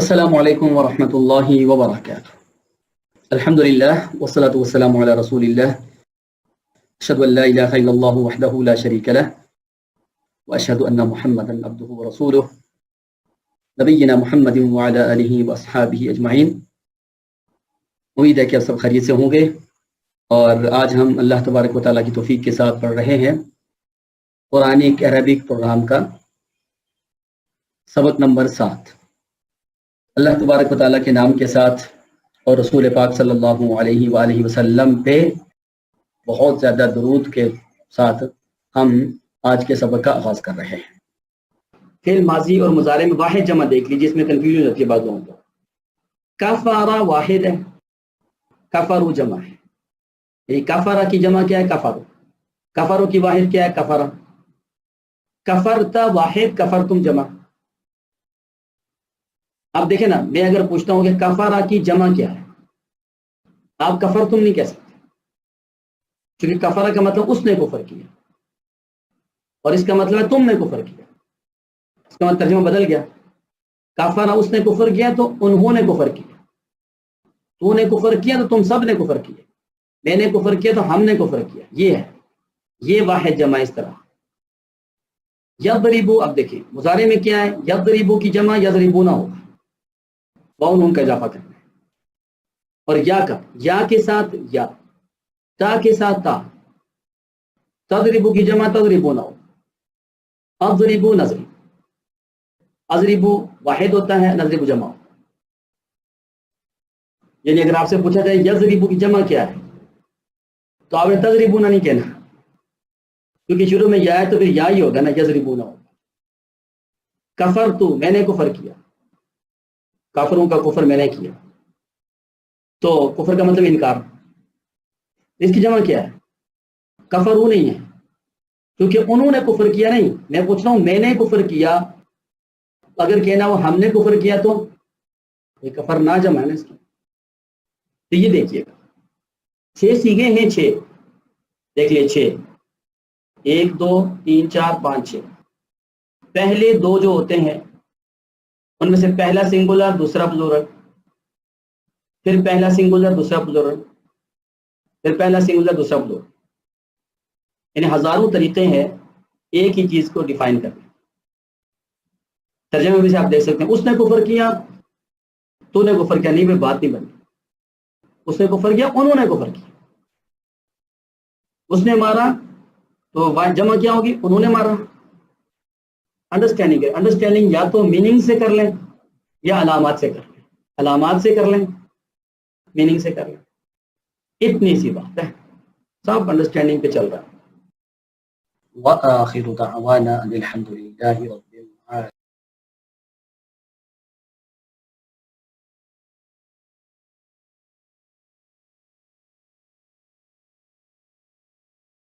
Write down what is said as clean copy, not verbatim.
السلام علیکم ورحمۃ اللہ وبرکاتہ۔ الحمد للہ والصلاة والسلام علی رسول اللہ، اشہد ان لا الہ الا اللہ وحدہ لا شریک لہ واشہد ان محمدا عبدہ ورسولہ نبینا محمد وعلی آلہ واصحابہ اجمعین۔ امید ہے کہ آپ سب خیریت سے ہوں گے، اور آج ہم اللہ تبارک و تعالیٰ کی توفیق کے ساتھ پڑھ رہے ہیں قرآنک عربک پروگرام کا سبق نمبر 7۔ اللہ تبارک و تعالیٰ کے نام کے ساتھ اور رسول پاک صلی اللہ علیہ وآلہ وسلم پہ بہت زیادہ درود کے ساتھ ہم آج کے سبق کا آغاز کر رہے ہیں۔ فعل ماضی اور مضارع میں واحد جمع دیکھ لیجیے، اس میں کنفیوژن ہوتی ہے بعضوں کو۔ کفارہ واحد ہے، کفرو جمع ہے۔ یعنی کفارہ کی جمع کیا ہے؟ کفرو۔ کفرو کی واحد کیا ہے؟ کفرہ۔ کفرتا واحد، کفرتم جمع۔ اب دیکھیں نا، میں اگر پوچھتا ہوں کہ کفارہ کی جمع کیا ہے، آپ کفرتم نہیں کہہ سکتے، کیونکہ کفارہ کا مطلب اس نے کفر کیا، اور اس کا مطلب ہے تم نے کفر کیا۔ اس کا مطلب ترجمہ بدل گیا۔ کفارہ اس نے کفر کیا تو انہوں نے کفر کیا، تو نے کفر کیا تو تم سب نے کفر کیا، میں نے کفر کیا تو ہم نے کفر کیا۔ یہ ہے، یہ واحد جمع اس طرح۔ یضربو، اب دیکھیں مضارع میں کیا ہے؟ یضربو کی جمع یضربون ہوگا، واو نون کا اضافہ کرنا ہے، اور یا کا، یا کے ساتھ یا، تا کے ساتھ تا۔ تضربو کی جمع تضربون ہو، اضربو نضرب، اضربو واحد ہوتا ہے، نضربو جمع ہو۔ یعنی اگر آپ سے پوچھا جائے یضربو کی جمع کیا ہے تو آپ نے تضربون نہیں کہنا، کیونکہ شروع میں یا ہے تو پھر یا ہی ہوگا نا، یضربون ہوگا۔ کفرتو، میں نے کفر کیا، کافروں کا کفر میں نے کیا، تو کفر کا مطلب انکار۔ اس کی جمع کیا ہے؟ کفرو نہیں ہے، کیونکہ انہوں نے کفر کیا نہیں، میں پوچھ رہا ہوں میں نے کفر کیا۔ اگر کہنا وہ ہم نے کفر کیا تو یہ کفر نہ جمع ہے نا اس کی۔ تو یہ دیکھیے گا 6 سیغے ہیں، 6 دیکھ لیں، 6 1 2 3 4 5 6۔ پہلے 2 جو ہوتے ہیں ان میں سے پہلا سنگولر دوسرا پلورل، پھر پہلا سنگولر دوسرا پلورل، پھر پہلا سنگولر دوسرا پلورل، یعنی ہزاروں طریقے ہیں ایک ہی چیز کو ڈیفائن کرنے۔ ترجمے میں بھی آپ دیکھ سکتے ہیں، اس نے کفر کیا تو نے کفر کیا، نہیں میں بات نہیں بنی۔ اس نے کفر کیا، انہوں نے کفر کیا۔ اس نے مارا تو جمع کیا ہوگی؟ انہوں نے مارا۔ انڈرسٹینڈنگ ہے، انڈرسٹینڈنگ یا تو میننگ سے کر لیں یا علامات سے کر لیں، علامات سے کر لیں، میننگ سے کر لیں، اتنی سی بات ہے، سب انڈرسٹینڈنگ پہ چل رہا ہے۔ وآخر دعوانا ان الحمد للہ رب